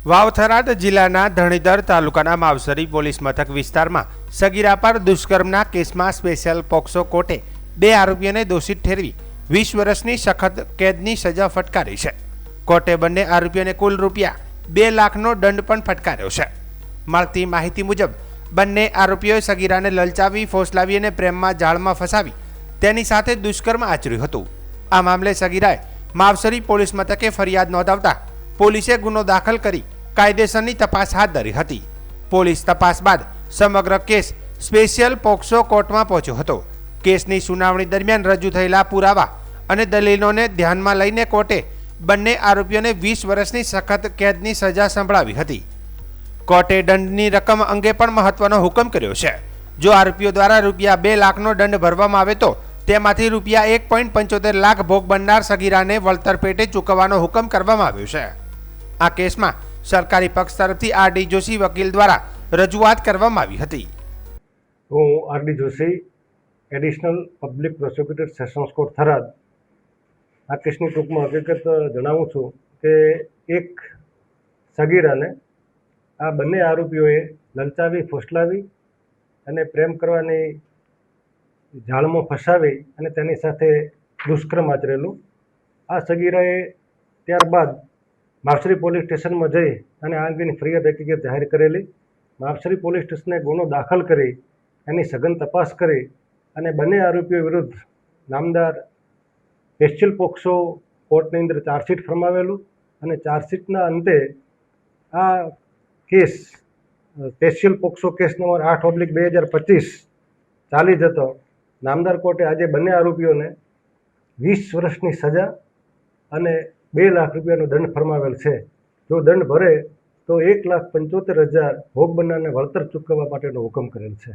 વાવથરાદ જિલ્લાના ધણીધર તાલુકાના માવસરી પોલીસ મથક વિસ્તારમાં સગીરા પર દુષ્કર્મના કેસમાં સ્પેશિયલ પોક્સો કોર્ટે 2 આરોપીઓને દોષિત ઠેરવી 20 વર્ષની સખત કેદની સજા ફટકારી છે. કોર્ટે બંને આરોપીઓને કુલ રૂપિયા 2 લાખનો દંડ પણ ફટકાર્યો છે. મળતી માહિતી મુજબ બંને આરોપીઓએ સગીરાને લલચાવી, ફોસલાવી અને પ્રેમમાં જાળમાં ફસાવી તેની સાથે દુષ્કર્મ આચર્યું હતું. આ મામલે સગીરાએ માવસરી પોલીસ મથકે ફરિયાદ નોંધાવતા પોલીસે ગુનો દાખલ કરી કાયદેસરની તપાસ હાથ ધરી હતી. પોલીસ તપાસ બાદ સમગ્ર કેસ સ્પેશિયલ પોક્સો કોર્ટમાં પહોંચ્યો હતો. કેસની સુનાવણી દરમિયાન રજૂ થયેલા પુરાવા અને દલીલોને ધ્યાનમાં લઈને કોર્ટે બંને આરોપીઓને 20 વર્ષની સખત કેદની સજા સંભળાવી હતી. કોર્ટે દંડની રકમ અંગે પણ મહત્વનો હુકમ કર્યો છે. જો આરોપીઓ દ્વારા રૂપિયા 2 લાખનો દંડ ભરવામાં આવે તો તેમાંથી રૂપિયા 1.75 લાખ ભોગ બનનાર સગીરાને વળતર પેટે ચૂકવવાનો હુકમ કરવામાં આવ્યો છે. આ કેસમાં સરકારી પક્ષ તરફથી આર.ડી. જોશી વકીલ દ્વારા રજૂઆત કરવામાં આવી હતી. હું R D. Joshi, additional public prosecutor, sessions court, Tharad. આ કેસની ટૂંકમાં હકીકત જણાવું છું કે એક સગીરાને આ બંને આરોપીઓએ લલચાવી, ફોસલાવી અને પ્રેમ કરવાની જાળમાં ફસાવી અને તેની સાથે દુષ્કર્મ આચરેલું. આ સગીરાએ ત્યારબાદ માવસરી પોલીસ સ્ટેશનમાં જઈ અને આ અંગેની ફરિયાદ હકીકત જાહેર કરેલી. માવસરી પોલીસ સ્ટેશને ગુનો દાખલ કરી એની સઘન તપાસ કરી અને બંને આરોપીઓ વિરુદ્ધ નામદાર સ્પેશિયલ પોક્સો કોર્ટની અંદર ચાર્જશીટ ફરમાવેલું અને ચાર્જશીટના અંતે આ case special POCSO case number 8/2025 ચાલી જતો નામદાર કોર્ટે આજે બંને આરોપીઓને 20 વર્ષની સજા અને 2 લાખ રૂપિયાનો દંડ ફરમાવેલ છે. જો દંડ ભરે તો 1,75,000 ભોગ બનનારને વળતર ચૂકવવા માટેનો હુકમ કરેલ છે.